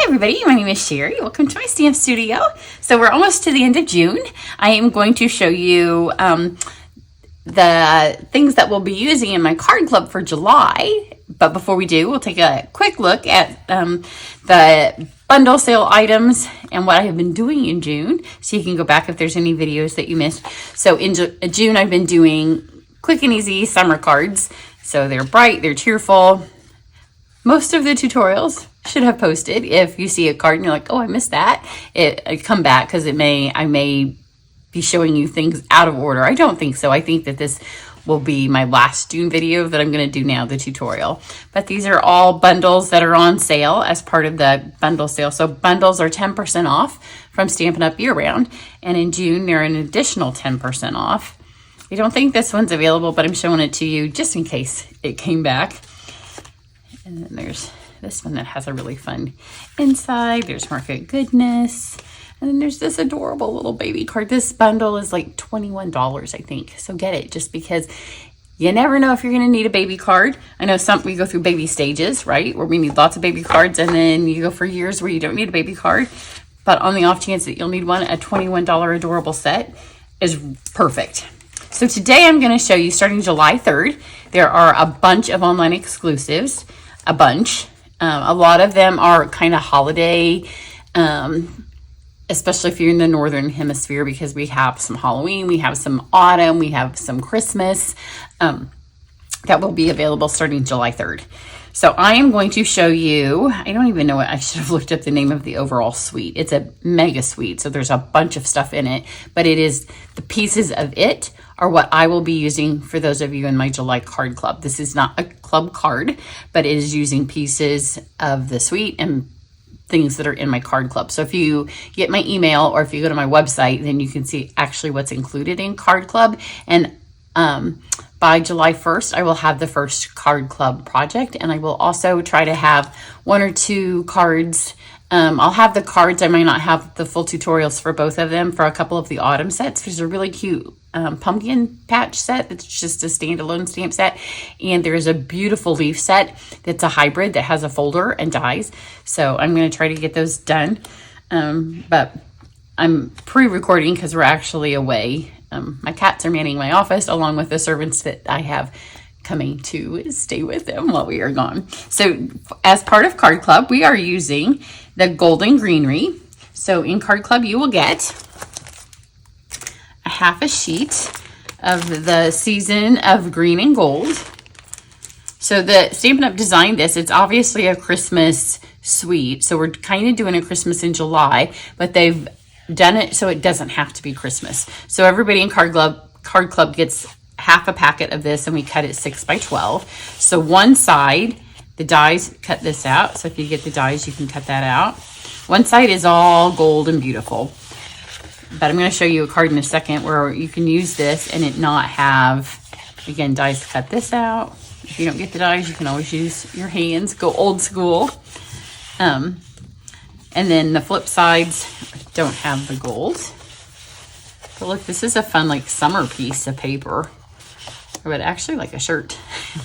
everybody, my name is Sherry. Welcome to my stamp studio. So we're almost to the end of June. I am going to show you the things that we'll be using in my card club for July. But before we do, we'll take a quick look at the bundle sale items and what I have been doing in June. So you can go back if there's any videos that you missed. So in June, I've been doing quick and easy summer cards. So they're bright, they're cheerful. Most of the tutorials should have posted. If you see a card and you're like, oh, I missed that, it come back because I may be showing you things out of order. I don't think so. I think that this will be my last June video that I'm going to do now, the tutorial. But these are all bundles that are on sale as part of the bundle sale. So bundles are 10% off from Stampin' Up! Year round. And in June, they're an additional 10% off. I don't think this one's available, but I'm showing it to you just in case it came back. And then there's this one that has a really fun inside. There's Market Goodness. And then there's this adorable little baby card. This bundle is like $21, I think. So get it just because you never know if you're going to need a baby card. I know we go through baby stages, right? Where we need lots of baby cards, and then you go for years where you don't need a baby card. But on the off chance that you'll need one, a $21 adorable set is perfect. So today I'm going to show you, starting July 3rd, there are a bunch of online exclusives. A bunch. A lot of them are kind of holiday, especially if you're in the Northern Hemisphere, because we have some Halloween, we have some autumn, we have some Christmas that will be available starting July 3rd. So I am going to show you, I don't even know what, I should have looked up the name of the overall suite. It's a mega suite, so there's a bunch of stuff in it, but it is the pieces of it are what I will be using for those of you in my July card club. This is not a club card, but it is using pieces of the suite and things that are in my card club. So if you get my email or if you go to my website, then you can see actually what's included in card club. And by July 1st, I will have the first card club project, and I will also try to have one or two cards. I'll have the cards. I might not have the full tutorials for both of them for a couple of the autumn sets. There's a really cute pumpkin patch set that's just a standalone stamp set, and there's a beautiful leaf set that's a hybrid that has a folder and dies. So I'm going to try to get those done, but I'm pre-recording because we're actually away. My cats are manning my office along with the servants that I have coming to stay with them while we are gone. So as part of Card Club, we are using the Golden Greenery. So in Card Club, you will get a half a sheet of the season of green and gold. So the Stampin' Up! Designed this. It's obviously a Christmas suite. So we're kind of doing a Christmas in July, but they've done it so it doesn't have to be Christmas. So everybody in Card Club gets half a packet of this, and we cut it 6 by 12. So one side, the dies cut this out. So if you get the dies, you can cut that out. One side is all gold and beautiful. But I'm going to show you a card in a second where you can use this and it not have, again, dies to cut this out. If you don't get the dies, you can always use your hands. Go old school. And then the flip sides don't have the gold. But look, this is a fun like summer piece of paper. But actually like a shirt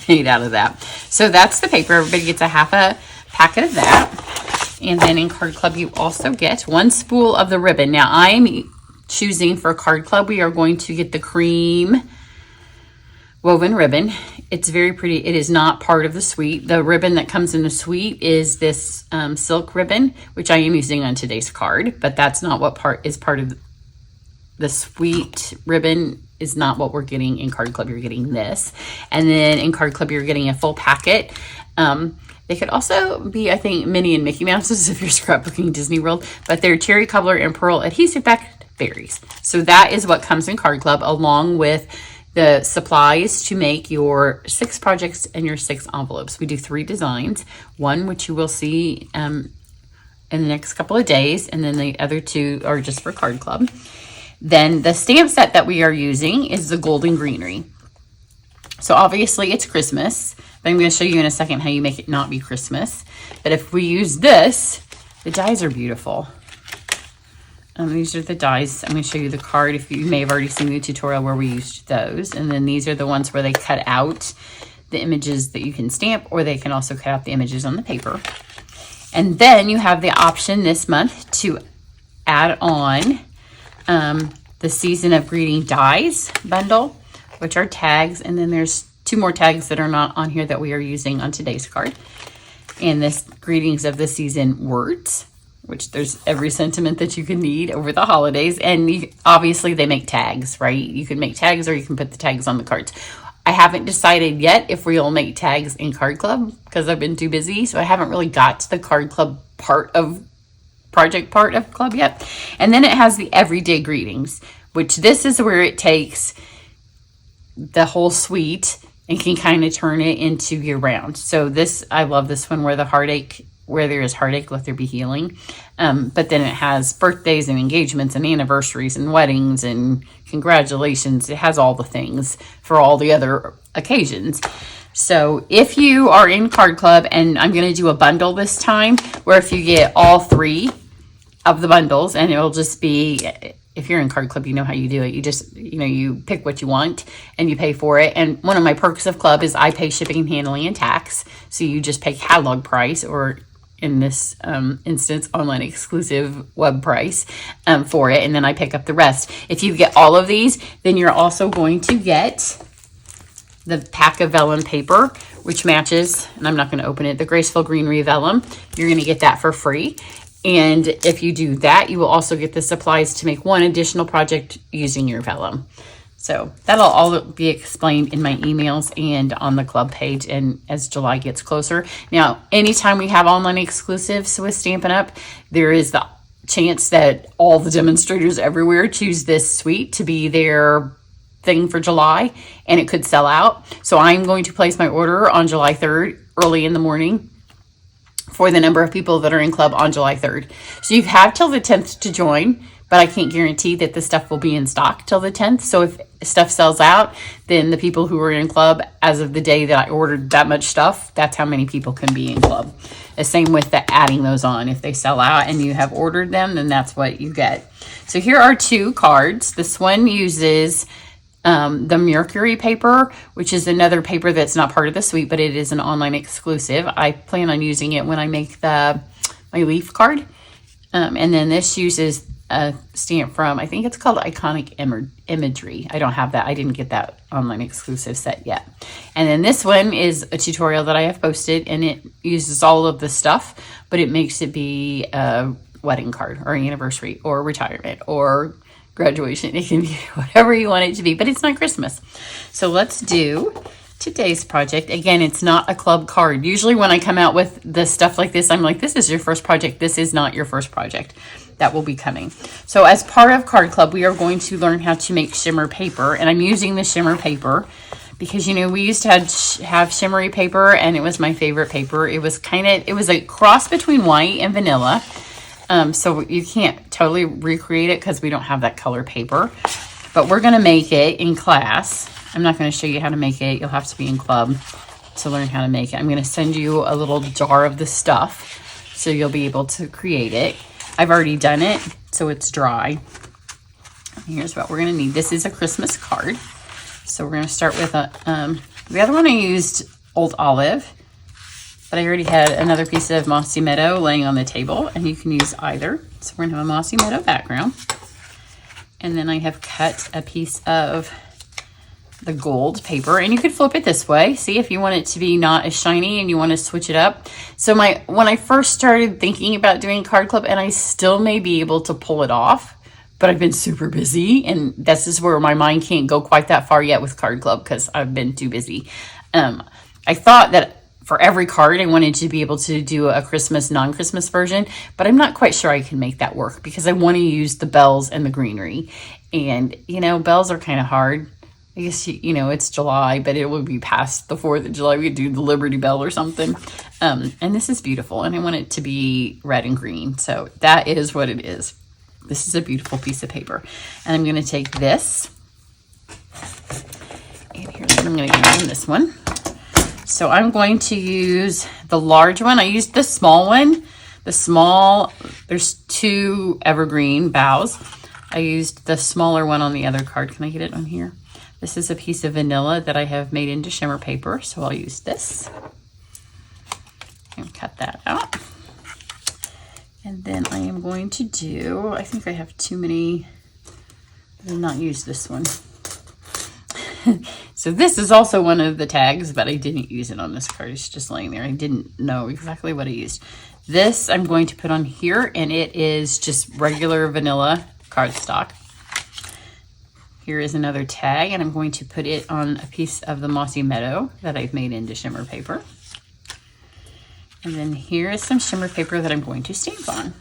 made out of that. So that's the paper. Everybody gets a half a packet of that. And then in Card Club, you also get one spool of the ribbon. Now I'm choosing for Card Club, we are going to get the cream woven ribbon. It's very pretty. It is not part of the suite. The ribbon that comes in the suite is this silk ribbon, which I am using on today's card, but that's not what part of the suite ribbon is not what we're getting in Card Club. You're getting this. And then in Card Club, you're getting a full packet. They could also be, I think, Minnie and Mickey Mouse's if you're scrapbooking Disney World, but they're cherry cobbler and pearl adhesive back berries. So that is what comes in Card Club, along with the supplies to make your 6 projects and your 6 envelopes. We do 3 designs, one which you will see in the next couple of days, and then the other 2 are just for Card Club. Then the stamp set that we are using is the Golden Greenery. So obviously it's Christmas, but I'm going to show you in a second how you make it not be Christmas. But if we use this, the dies are beautiful. These are the dies. I'm going to show you the card. If you may have already seen the tutorial where we used those. And then these are the ones where they cut out the images that you can stamp, or they can also cut out the images on the paper. And then you have the option this month to add on the Season of Greeting Dies bundle, which are tags. And then there's 2 more tags that are not on here that we are using on today's card. And this Greetings of the Season words, which there's every sentiment that you can need over the holidays. And obviously they make tags, right? You can make tags or you can put the tags on the cards. I haven't decided yet if we'll make tags in Card Club because I've been too busy. So I haven't really got to the Card Club project part of Club yet. And then it has the Everyday Greetings, which this is where it takes the whole suite and can kind of turn it into year round. So this, I love this one, where there is heartache, let there be healing. But then it has birthdays and engagements and anniversaries and weddings and congratulations. It has all the things for all the other occasions. So if you are in Card Club, and I'm going to do a bundle this time, where if you get all 3 of the bundles, and it'll just be, if you're in Card Club, you know how you do it. You just, you pick what you want and you pay for it. And one of my perks of Club is I pay shipping and handling and tax. So you just pay catalog price, or in this instance, online exclusive web price for it. And then I pick up the rest. If you get all of these, then you're also going to get the pack of vellum paper, which matches, and I'm not going to open it, the Graceful Greenery vellum. You're going to get that for free. And if you do that, you will also get the supplies to make 1 additional project using your vellum. So that'll all be explained in my emails and on the club page, and as July gets closer. Now, anytime we have online exclusives with Stampin' Up, there is the chance that all the demonstrators everywhere choose this suite to be their thing for July, and it could sell out. So I'm going to place my order on July 3rd, early in the morning, for the number of people that are in Club on July 3rd. So you have till the 10th to join, but I can't guarantee that the stuff will be in stock till the 10th. So if stuff sells out, then the people who are in Club as of the day that I ordered that much stuff, that's how many people can be in Club. The same with the adding those on. If they sell out and you have ordered them, then that's what you get. So here are 2 cards. This one uses the Mercury paper, which is another paper that's not part of the suite, but it is an online exclusive. I plan on using it when I make my leaf card. And then this uses a stamp from, I think it's called Iconic Imagery. I don't have that. I didn't get that online exclusive set yet. And then this one is a tutorial that I have posted, and it uses all of the stuff, but it makes it be a wedding card or anniversary or retirement or graduation. It can be whatever you want it to be, but it's not Christmas. So let's do today's project. Again, it's not a club card. Usually when I come out with the stuff like this, I'm like, this is your first project. This is not your first project. That will be coming. So as part of Card Club, we are going to learn how to make shimmer paper, and I'm using the shimmer paper because, we used to have shimmery paper, and it was my favorite paper. It was a cross between white and vanilla. So you can't totally recreate it because we don't have that color paper, but we're going to make it in class. I'm not going to show you how to make it. You'll have to be in Club to learn how to make it. I'm going to send you a little jar of the stuff so you'll be able to create it. I've already done it, so it's dry. Here's what we're going to need. This is a Christmas card. So we're going to start with the other one I used Old Olive, but I already had another piece of Mossy Meadow laying on the table, and you can use either. So we're going to have a Mossy Meadow background. And then I have cut a piece of the gold paper, and you could flip it this way. See, if you want it to be not as shiny and you want to switch it up. So when I first started thinking about doing Card Club, and I still may be able to pull it off, but I've been super busy, and this is where my mind can't go quite that far yet with Card Club because I've been too busy. I thought that for every card, I wanted to be able to do a Christmas, non-Christmas version, but I'm not quite sure I can make that work because I want to use the bells and the greenery. And, bells are kind of hard. I guess, it's July, but it will be past the 4th of July. We could do the Liberty Bell or something. And this is beautiful, and I want it to be red and green. So that is what it is. This is a beautiful piece of paper. And I'm going to take this, and here's what I'm going to do in this one. So I'm going to use the large one. I used the small one. There's 2 evergreen boughs. I used the smaller one on the other card. Can I get it on here? This is a piece of vanilla that I have made into shimmer paper, so I'll use this. And cut that out. And then I am going to do, I think I have too many, I did not use this one. So this is also one of the tags, but I didn't use it on this card. It's just laying there. I didn't know exactly what I used. This I'm going to put on here, and it is just regular vanilla cardstock. Here is another tag, and I'm going to put it on a piece of the Mossy Meadow that I've made into shimmer paper. And then here is some shimmer paper that I'm going to stamp on.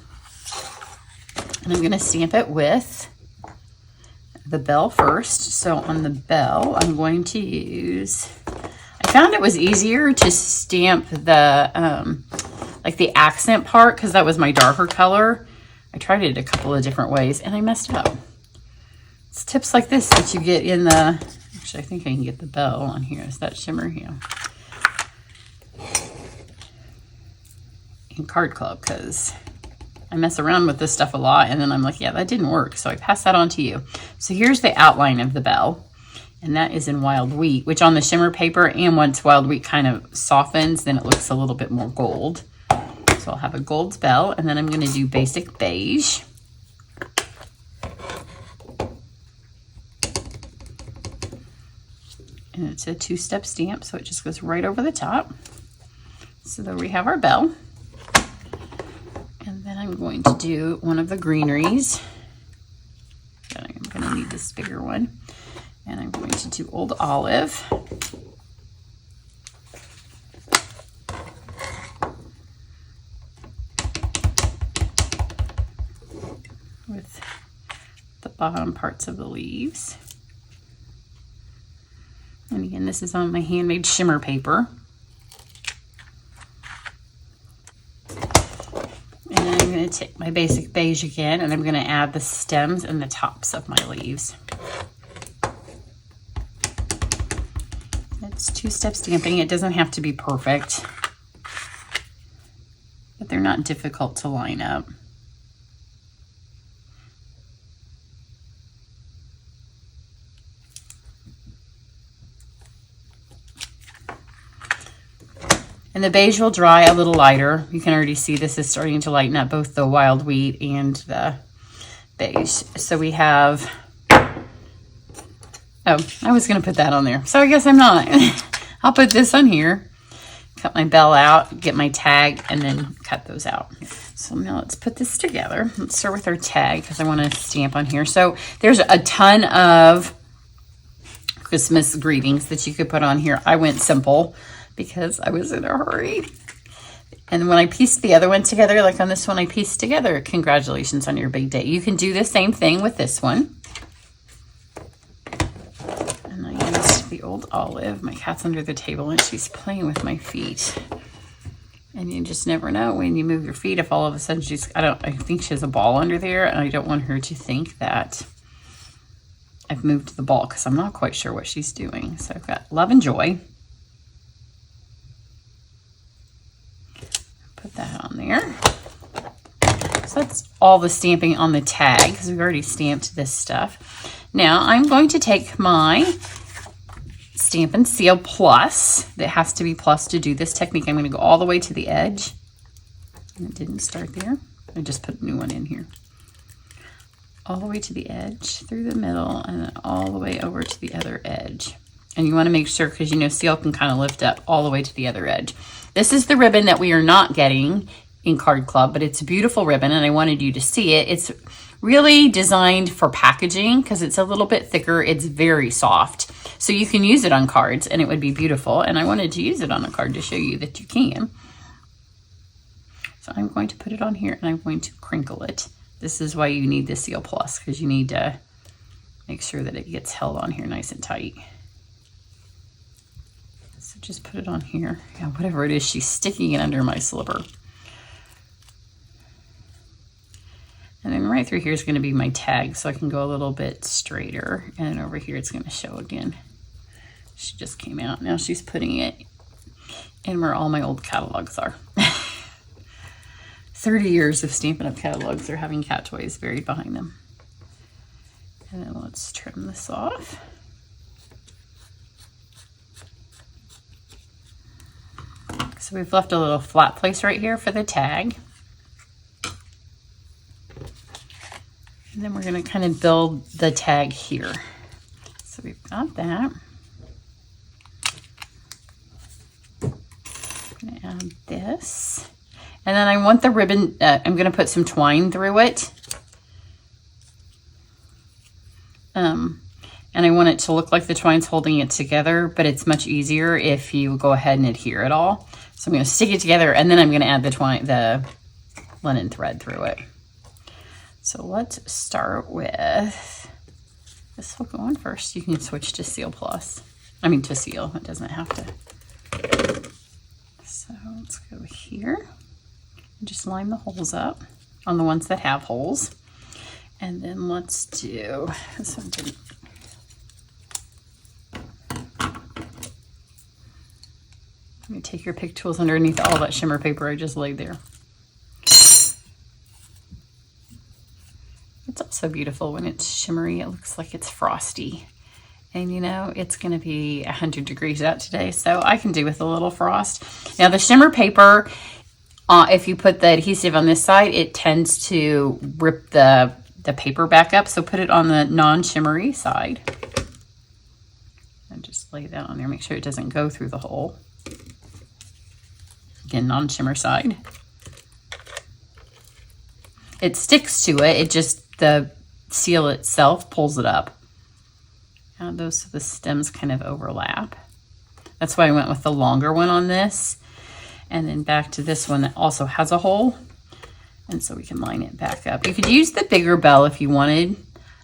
And I'm going to stamp it with the bell first. So on the bell, I'm going to use, I found it was easier to stamp the, like the accent part, because that was my darker color. I tried it a couple of different ways and I messed up. It's tips like this that you get in the, actually I think I can get the bell on here. Is that shimmer here? In Card Club, because I mess around with this stuff a lot and then I'm like, yeah, that didn't work. So I pass that on to you. So here's the outline of the bell, and that is in Wild Wheat, which on the shimmer paper, and once Wild Wheat kind of softens, then it looks a little bit more gold. So I'll have a gold bell, and then I'm going to do basic beige. And it's a two-step stamp, so it just goes right over the top. So there we have our bell. And then I'm going to do one of the greeneries. I'm going to need this bigger one. And I'm going to do Old Olive. With the bottom parts of the leaves. And again, this is on my handmade shimmer paper. And then I'm going to take my basic beige again, and I'm going to add the stems and the tops of my leaves. It's two-step stamping. It doesn't have to be perfect, but they're not difficult to line up. And the beige will dry a little lighter. You can already see this is starting to lighten up, both the Wild Wheat and the beige. So we have, oh, I was going to put that on there. So I guess I'm not. I'll put this on here, cut my bell out, get my tag, and then cut those out. So now let's put this together. Let's start with our tag, because I want to stamp on here. So there's a ton of Christmas greetings that you could put on here. I went simple because I was in a hurry. And when I pieced the other one together, like on this one, I pieced together, congratulations on your big day. You can do the same thing with this one. And I used the Old Olive. My cat's under the table and she's playing with my feet. And you just never know when you move your feet, if all of a sudden she's, I think she has a ball under there, and I don't want her to think that I've moved the ball, because I'm not quite sure what she's doing. So I've got Love and Joy. Put that on there. So that's all the stamping on the tag, because we've already stamped this stuff. Now I'm going to take my Stampin' Seal Plus. That has to be plus to do this technique. I'm going to go all the way to the edge. And it didn't start there. I just put a new one in here. All the way to the edge, through the middle, and then all the way over to the other edge. And you want to make sure, because you know seal can kind of lift up all the way to the other edge. This is the ribbon that we are not getting in Card Club, but it's a beautiful ribbon, and I wanted you to see it. It's really designed for packaging because it's a little bit thicker. It's very soft. So you can use it on cards, and it would be beautiful. And I wanted to use it on a card to show you that you can. So I'm going to put it on here, and I'm going to crinkle it. This is why you need the Seal Plus, because you need to make sure that it gets held on here nice and tight. So just put it on here. Yeah, whatever it is, she's sticking it under my slipper. And then right through here is going to be my tag, so I can go a little bit straighter. And then over here it's going to show again. She just came out. Now she's putting it in where all my old catalogs are. 30 years of Stampin' Up! Catalogs are having cat toys buried behind them. And then let's trim this off. So we've left a little flat place right here for the tag. And then we're going to kind of build the tag here. So we've got that. I'm going to add this. And then I want the ribbon, I'm going to put some twine through it. And I want it to look like the twine's holding it together, but it's much easier if you go ahead and adhere it all. So I'm going to stick it together, and then I'm going to add the linen thread through it. So let's start with, this will go on first. You can switch to Seal Plus. I mean to Seal, it doesn't have to. So let's go here. Just line the holes up on the ones that have holes. And then let's do something. Let me take your pick tools underneath all that shimmer paper I just laid there. It's also beautiful when it's shimmery. It looks like it's frosty. And you know, it's going to be 100 degrees out today, so I can do with a little frost. Now the shimmer paper, if you put the adhesive on this side, it tends to rip the paper back up. So put it on the non-shimmery side. And just lay that on there. Make sure it doesn't go through the hole. Again, non-shimmer side. It sticks to it. It just, the seal itself pulls it up. Add those so the stems kind of overlap. That's why I went with the longer one on this. And then back to this one that also has a hole. And so we can line it back up. You could use the bigger bell if you wanted.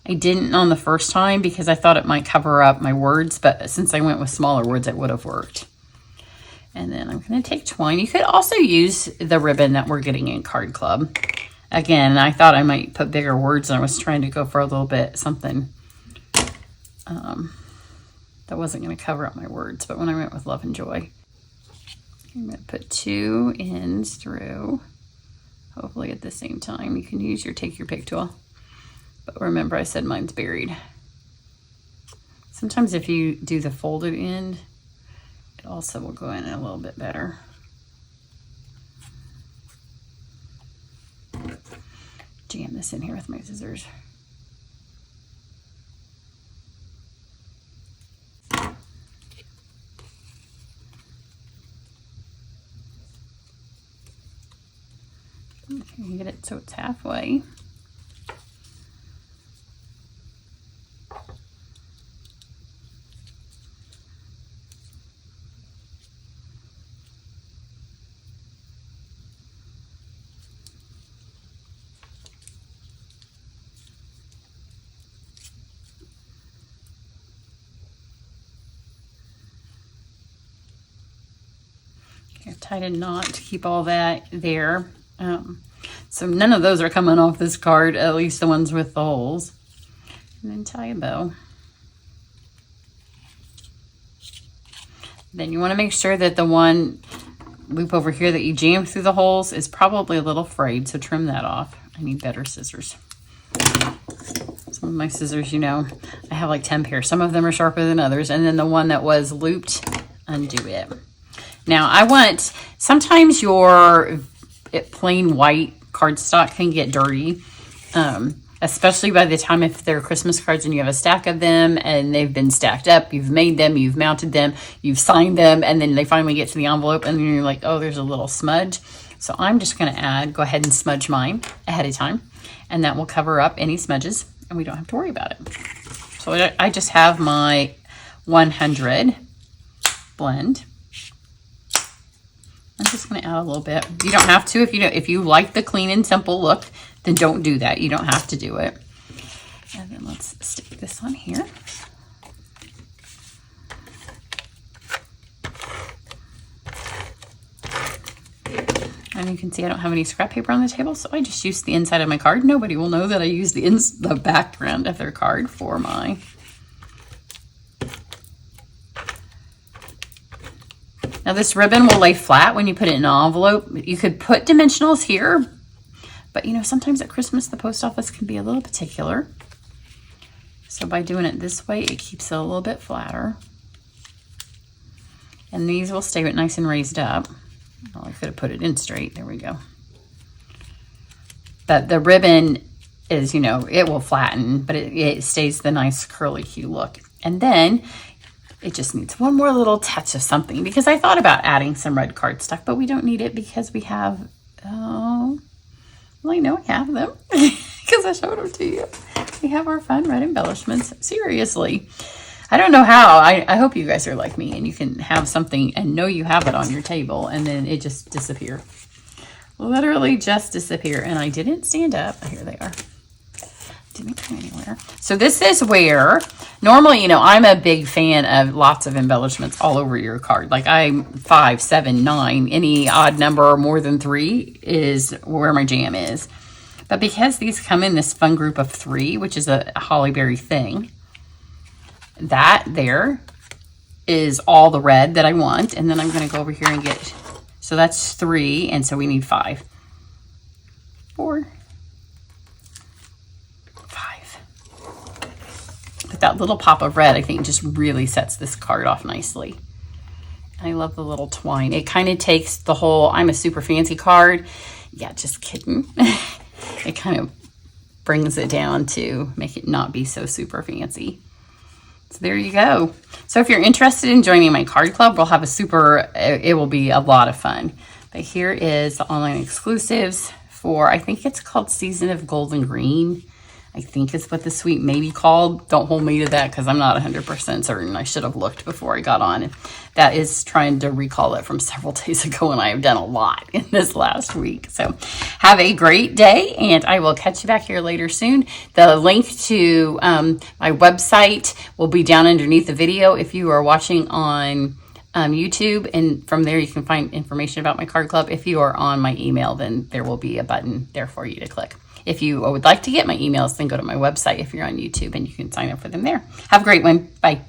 I didn't on the first time because I thought it might cover up my words, but since I went with smaller words, it would have worked. And then I'm going to take twine. You could also use the ribbon that we're getting in Card Club. Again, I thought I might put bigger words, and I was trying to go for a little bit something that wasn't going to cover up my words. But when I went with Love and Joy, I'm going to put 2 ends through, hopefully at the same time. You can use your take your pick tool, but remember I said mine's buried. Sometimes if you do the folded end, it also will go in a little bit better. Jam this in here with my scissors. You can get it so it's halfway. Okay, I've tied a knot to keep all that there. So none of those are coming off this card, at least the ones with the holes. And then tie a bow. Then you want to make sure that the one loop over here that you jammed through the holes is probably a little frayed, so trim that off. I need better scissors. Some of my scissors, you know, I have like 10 pairs. Some of them are sharper than others. And then the one that was looped, undo it. Now I want, sometimes your plain white cardstock can get dirty, especially by the time if they're Christmas cards and you have a stack of them and they've been stacked up, you've made them, you've mounted them, you've signed them, and then they finally get to the envelope and you're like, oh, there's a little smudge. So I'm just going to go ahead and smudge mine ahead of time, and that will cover up any smudges and we don't have to worry about it. So I just have my 100 blend. I'm just going to add a little bit. You don't have to. If you like the clean and simple look, then don't do that. You don't have to do it. And then let's stick this on here. And you can see I don't have any scrap paper on the table, so I just used the inside of my card. Nobody will know that I used the background of their card for my... Now this ribbon will lay flat when you put it in an envelope. You could put dimensionals here, but you know, sometimes at Christmas the post office can be a little particular. So by doing it this way, it keeps it a little bit flatter. And these will stay nice and raised up. Oh, I could have put it in straight. There we go. But the ribbon is, you know, it will flatten, but it stays the nice curly hue look. And then it just needs one more little touch of something, because I thought about adding some red cardstock, but we don't need it because we have, well, I know I have them because I showed them to you. We have our fun red embellishments. Seriously. I don't know how. I hope you guys are like me and you can have something and know you have it on your table and then it just disappear. Literally just disappear. And I didn't stand up. Here they are. Didn't go anywhere. So this is where normally, you know, I'm a big fan of lots of embellishments all over your card. Like I'm 5, 7, 9, any odd number or more than 3 is where my jam is. But because these come in this fun group of 3, which is a holly berry thing, that there is all the red that I want. And then I'm going to go over here and get, so that's 3. And so we need 5, 4, 5. But that little pop of red, I think, just really sets this card off nicely. I love the little twine. It kind of takes the whole, I'm a super fancy card. Yeah, just kidding. It kind of brings it down to make it not be so super fancy. So there you go. So if you're interested in joining my card club, we'll have it will be a lot of fun. But here is the online exclusives for, I think it's called Season of Gold and Green. I think is what the suite may be called. Don't hold me to that because I'm not 100% certain. I should have looked before I got on. That is trying to recall it from several days ago, and I have done a lot in this last week. So have a great day, and I will catch you back here later soon. The link to my website will be down underneath the video if you are watching on YouTube, and from there you can find information about my card club. If you are on my email, then there will be a button there for you to click. If you would like to get my emails, then go to my website if you're on YouTube and you can sign up for them there. Have a great one. Bye.